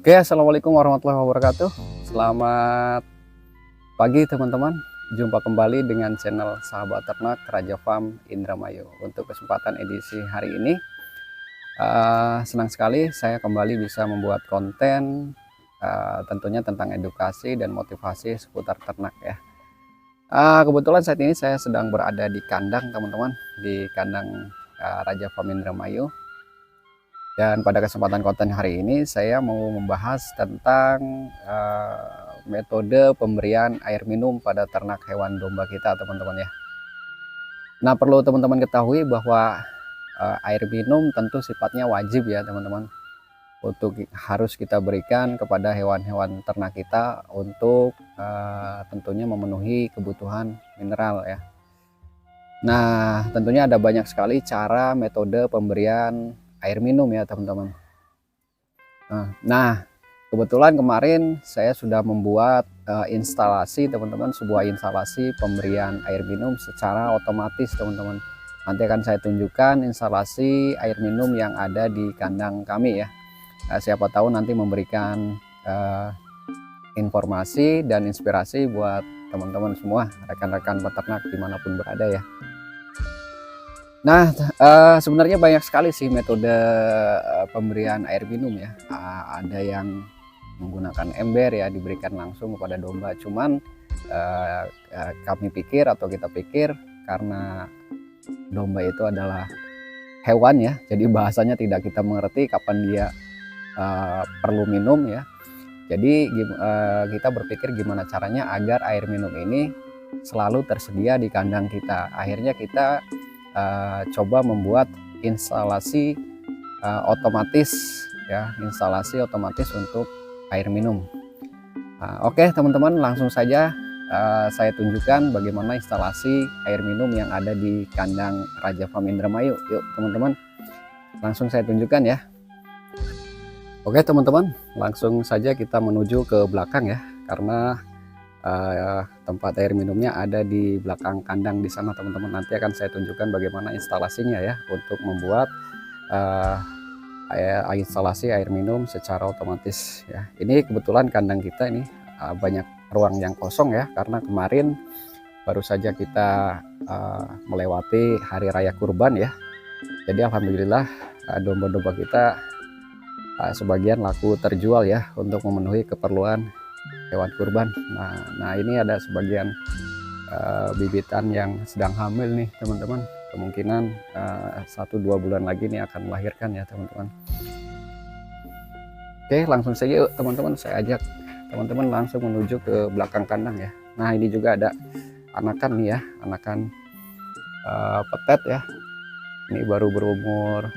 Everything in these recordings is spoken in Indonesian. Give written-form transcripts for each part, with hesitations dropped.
Oke, assalamualaikum warahmatullahi wabarakatuh. Selamat pagi teman-teman. Jumpa kembali dengan channel Sahabat Ternak Raja Farm Indramayu. Untuk kesempatan edisi hari ini, senang sekali saya kembali bisa membuat konten tentunya tentang edukasi dan motivasi seputar ternak ya. Kebetulan saat ini saya sedang berada di kandang teman-teman, di kandang Raja Farm Indramayu. Dan pada kesempatan konten hari ini saya mau membahas tentang metode pemberian air minum pada ternak hewan domba kita teman-teman ya. Nah, perlu teman-teman ketahui bahwa air minum tentu sifatnya wajib ya teman-teman, untuk harus kita berikan kepada hewan-hewan ternak kita untuk tentunya memenuhi kebutuhan mineral ya. Nah, tentunya ada banyak sekali cara metode pemberian air minum ya teman-teman. Nah, kebetulan kemarin saya sudah membuat instalasi teman-teman, sebuah instalasi pemberian air minum secara otomatis teman-teman. Nanti akan saya tunjukkan instalasi air minum yang ada di kandang kami ya. Siapa tahu nanti memberikan informasi dan inspirasi buat teman-teman semua, rekan-rekan peternak dimanapun berada ya. Nah, sebenarnya banyak sekali sih metode pemberian air minum ya. Ada yang menggunakan ember ya, diberikan langsung kepada domba. Cuman kami pikir atau kita pikir karena domba itu adalah hewan ya, jadi bahasanya tidak kita mengerti kapan dia perlu minum ya. Jadi kita berpikir gimana caranya agar air minum ini selalu tersedia di kandang kita. Akhirnya kita coba membuat instalasi otomatis ya, instalasi otomatis untuk air minum. Oke teman-teman, langsung saja saya tunjukkan bagaimana instalasi air minum yang ada di kandang Raja Farm Indramayu. Yuk teman-teman, langsung saya tunjukkan ya. Oke teman-teman, langsung saja kita menuju ke belakang ya, karena tempat air minumnya ada di belakang kandang di sana teman-teman. Nanti akan saya tunjukkan bagaimana instalasinya ya, untuk membuat instalasi air minum secara otomatis ya. Ini kebetulan kandang kita ini banyak ruang yang kosong ya, karena kemarin baru saja kita melewati hari raya kurban ya. Jadi alhamdulillah domba-domba kita sebagian laku terjual ya, untuk memenuhi keperluan hewan kurban. Nah ini ada sebagian bibitan yang sedang hamil nih teman-teman, kemungkinan 1-2 bulan lagi nih akan melahirkan ya teman-teman. Oke, langsung saja yuk teman-teman, saya ajak teman-teman langsung menuju ke belakang kandang ya. Nah ini juga ada anakan nih ya, anakan petet ya. Ini baru berumur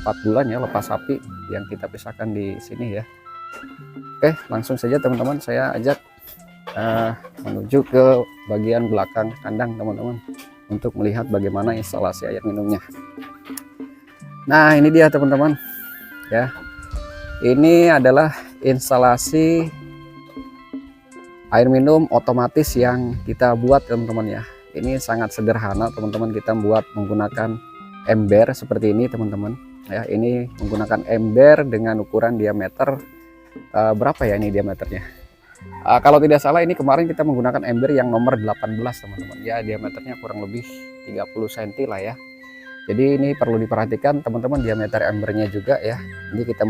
4 bulan ya, lepas sapi yang kita pisahkan di sini ya. Oke, langsung saja teman-teman, saya ajak menuju ke bagian belakang kandang teman-teman, untuk melihat bagaimana instalasi air minumnya. Nah ini dia teman-teman ya, ini adalah instalasi air minum otomatis yang kita buat teman-teman ya. Ini sangat sederhana teman-teman, kita buat menggunakan ember seperti ini teman-teman ya. Ini menggunakan ember dengan ukuran diameter berapa ya ini diameternya, kalau tidak salah ini kemarin kita menggunakan ember yang nomor 18 teman-teman ya, diameternya kurang lebih 30 cm lah ya. Jadi ini perlu diperhatikan teman-teman, diameter embernya juga ya. Ini kita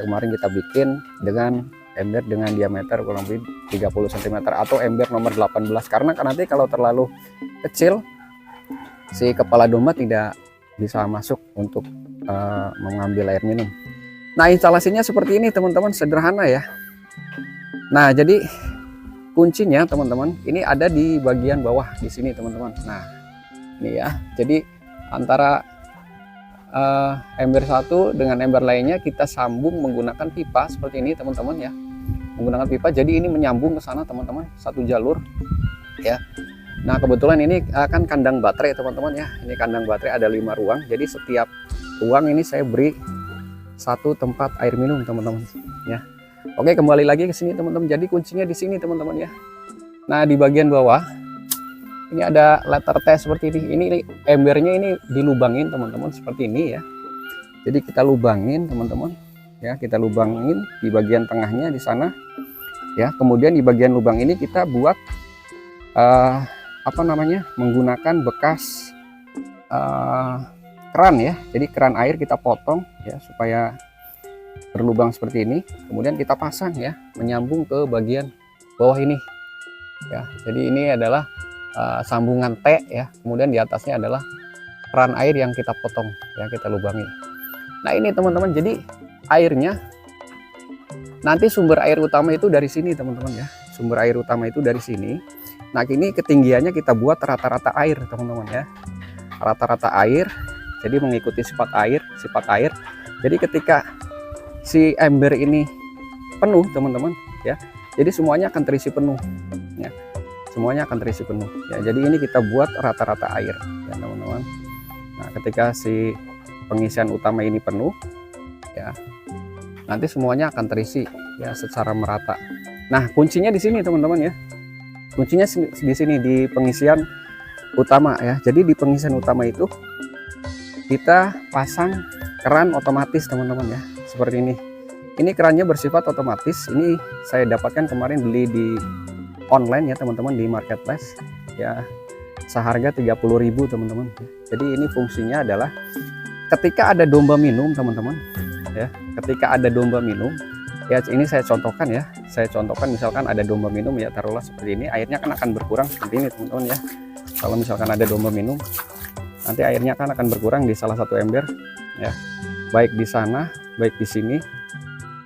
kemarin kita bikin dengan ember dengan diameter kurang lebih 30 cm atau ember nomor 18, karena nanti kalau terlalu kecil si kepala domba tidak bisa masuk untuk mengambil air minum. Nah instalasinya seperti ini teman-teman, sederhana ya. Nah jadi kuncinya teman-teman ini ada di bagian bawah di sini teman-teman. Nah ini ya, jadi antara ember satu dengan ember lainnya kita sambung menggunakan pipa seperti ini teman-teman ya, menggunakan pipa. Jadi ini menyambung ke sana teman-teman, satu jalur ya. Nah kebetulan ini akan kandang baterai teman-teman ya. Ini kandang baterai ada 5 ruang, jadi setiap ruang ini saya beri satu tempat air minum teman-teman ya. Oke, kembali lagi ke sini teman-teman. Jadi kuncinya di sini teman-teman ya. Nah di bagian bawah ini ada letter T seperti ini. Ini embernya ini dilubangin teman-teman seperti ini ya. Jadi kita lubangin teman-teman ya, kita lubangin di bagian tengahnya di sana ya. Kemudian di bagian lubang ini kita buat menggunakan bekas keran ya. Jadi keran air kita potong ya supaya berlubang seperti ini. Kemudian kita pasang ya, menyambung ke bagian bawah ini ya. Jadi ini adalah sambungan T ya. Kemudian di atasnya adalah keran air yang kita potong ya, kita lubangi. Nah ini teman-teman, jadi airnya nanti sumber air utama itu dari sini teman-teman ya. Sumber air utama itu dari sini. Nah ini ketinggiannya kita buat rata-rata air teman-teman ya. Rata-rata air, jadi mengikuti sifat air. Jadi ketika si ember ini penuh teman-teman ya, jadi semuanya akan terisi penuh ya. Semuanya akan terisi penuh ya. Jadi ini kita buat rata-rata air ya teman-teman. Nah ketika si pengisian utama ini penuh ya, nanti semuanya akan terisi ya secara merata. Nah kuncinya di sini teman-teman ya. Kuncinya di sini di pengisian utama ya. Jadi di pengisian utama itu kita pasang keran otomatis teman-teman ya, seperti ini. Ini kerannya bersifat otomatis. Ini saya dapatkan kemarin beli di online ya teman-teman, di marketplace ya, seharga 30.000 teman-teman. Jadi ini fungsinya adalah ketika ada domba minum teman-teman ya, ketika ada domba minum ya, ini saya contohkan ya, misalkan ada domba minum ya, taruhlah seperti ini, airnya kan akan berkurang seperti ini teman-teman ya. Kalau misalkan ada domba minum, nanti airnya kan akan berkurang di salah satu ember ya, baik di sana, baik di sini,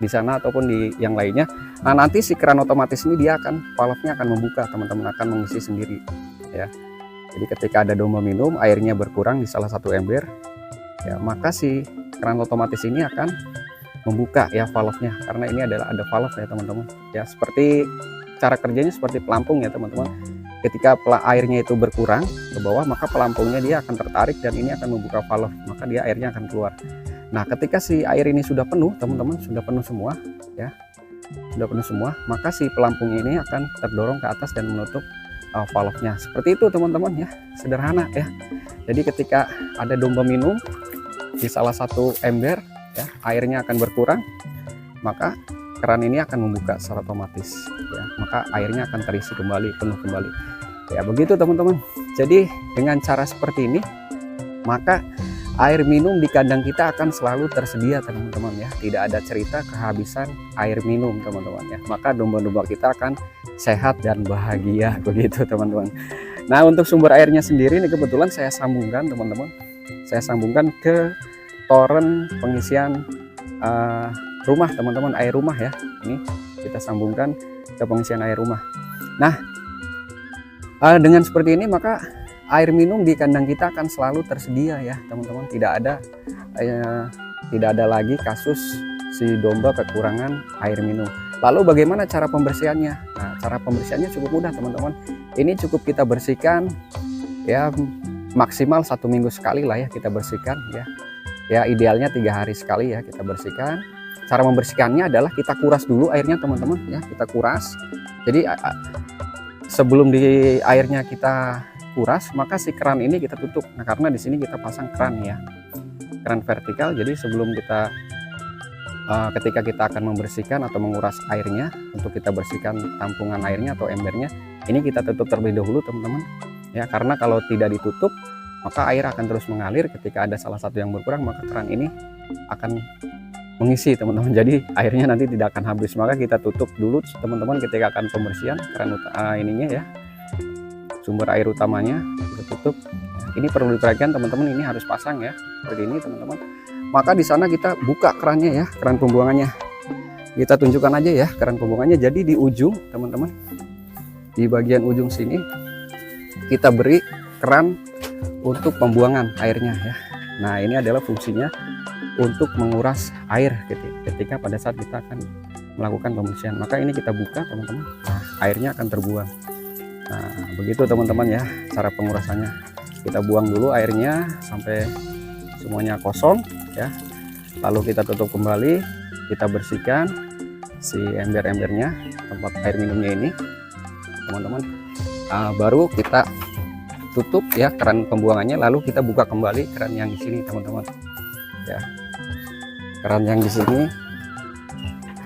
di sana ataupun di yang lainnya. Nah nanti si keran otomatis ini dia akan, valve-nya akan membuka teman-teman, akan mengisi sendiri ya. Jadi ketika ada domba minum, airnya berkurang di salah satu ember ya, maka si keran otomatis ini akan membuka ya valve-nya, karena ini adalah ada valve ya teman-teman ya. Seperti cara kerjanya seperti pelampung ya teman-teman. Ketika airnya itu berkurang ke bawah, maka pelampungnya dia akan tertarik dan ini akan membuka valve, maka dia airnya akan keluar. Nah ketika si air ini sudah penuh teman-teman, sudah penuh semua ya, sudah penuh semua, maka si pelampung ini akan terdorong ke atas dan menutup valve-nya. Seperti itu teman-teman ya, sederhana ya. Jadi ketika ada domba minum di salah satu ember ya, airnya akan berkurang, maka keran ini akan membuka secara otomatis ya, maka airnya akan terisi kembali, penuh kembali ya. Begitu teman-teman. Jadi dengan cara seperti ini, maka air minum di kandang kita akan selalu tersedia teman-teman ya. Tidak ada cerita kehabisan air minum teman-teman ya. Maka domba-domba kita akan sehat dan bahagia, begitu teman-teman. Nah untuk sumber airnya sendiri ini kebetulan saya sambungkan teman-teman, saya sambungkan ke toren pengisian rumah teman-teman, air rumah ya. Ini kita sambungkan ke pengisian air rumah. Nah dengan seperti ini maka air minum di kandang kita akan selalu tersedia ya teman-teman. Tidak ada lagi kasus si domba kekurangan air minum. Lalu bagaimana cara pembersihannya? Nah cara pembersihannya cukup mudah teman-teman. Ini cukup kita bersihkan ya, maksimal 1 minggu sekali lah ya kita bersihkan ya. Ya idealnya 3 hari sekali ya kita bersihkan. Cara membersihkannya adalah kita kuras dulu airnya teman-teman ya, kita kuras. Jadi sebelum di airnya kita kuras, maka si keran ini kita tutup. Nah karena di sini kita pasang keran ya, keran vertikal. Jadi sebelum kita ketika kita akan membersihkan atau menguras airnya, untuk kita bersihkan tampungan airnya atau embernya, ini kita tutup terlebih dahulu teman-teman ya. Karena kalau tidak ditutup, maka air akan terus mengalir. Ketika ada salah satu yang berkurang, maka keran ini akan mengisi teman-teman. Jadi airnya nanti tidak akan habis. Maka kita tutup dulu teman-teman ketika akan pembersihan keran ininya ya, sumber air utamanya kita tutup. Ini perlu diperhatikan teman-teman, ini harus pasang ya seperti ini teman-teman. Maka di sana kita buka kerannya ya, keran pembuangannya. Kita tunjukkan aja ya keran pembuangannya. Jadi di ujung teman-teman, di bagian ujung sini kita beri keran untuk pembuangan airnya ya. Nah ini adalah fungsinya untuk menguras air ketika pada saat kita akan melakukan pembersihan. Maka ini kita buka teman-teman, nah, airnya akan terbuang. Nah begitu teman-teman ya cara pengurasannya. Kita buang dulu airnya sampai semuanya kosong ya, lalu kita tutup kembali, kita bersihkan si ember-embernya, tempat air minumnya ini teman-teman. Baru kita tutup ya keran pembuangannya, lalu kita buka kembali keran yang di sini teman-teman ya. Keran yang di sini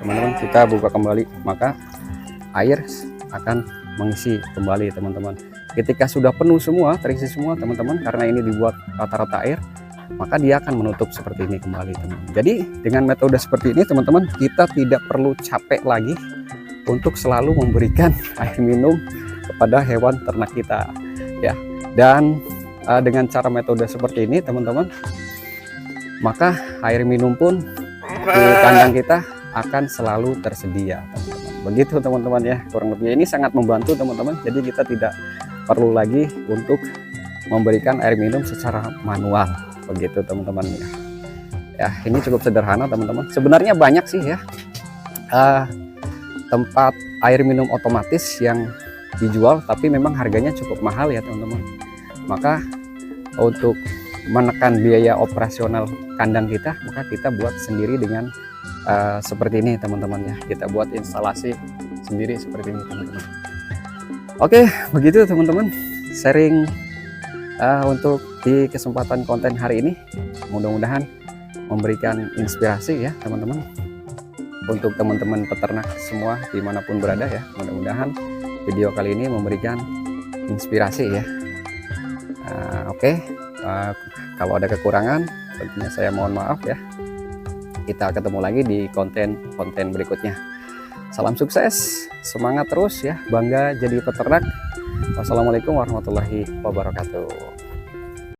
teman-teman, kita buka kembali, maka air akan mengisi kembali teman-teman. Ketika sudah penuh semua, terisi semua teman-teman, karena ini dibuat rata-rata air, maka dia akan menutup seperti ini kembali teman-teman. Jadi dengan metode seperti ini teman-teman, kita tidak perlu capek lagi untuk selalu memberikan air minum kepada hewan ternak kita ya. Dan dengan cara metode seperti ini teman-teman, maka air minum pun di kandang kita akan selalu tersedia teman-teman. Begitu teman-teman ya, kurang lebih ini sangat membantu teman-teman. Jadi kita tidak perlu lagi untuk memberikan air minum secara manual, begitu teman-teman ya. Ya, ini cukup sederhana teman-teman. Sebenarnya banyak sih ya tempat air minum otomatis yang dijual, tapi memang harganya cukup mahal ya teman-teman. Maka untuk menekan biaya operasional kandang kita, maka kita buat sendiri dengan seperti ini teman-teman ya. Kita buat instalasi sendiri seperti ini teman-teman. Oke, begitu teman-teman sharing untuk di kesempatan konten hari ini. Mudah-mudahan memberikan inspirasi ya teman-teman, untuk teman-teman peternak semua dimanapun berada ya. Mudah-mudahan video kali ini memberikan inspirasi ya. Oke, kalau ada kekurangan tentunya saya mohon maaf ya. Kita ketemu lagi di konten-konten berikutnya. Salam sukses, semangat terus ya, bangga jadi peternak. Wassalamualaikum warahmatullahi wabarakatuh.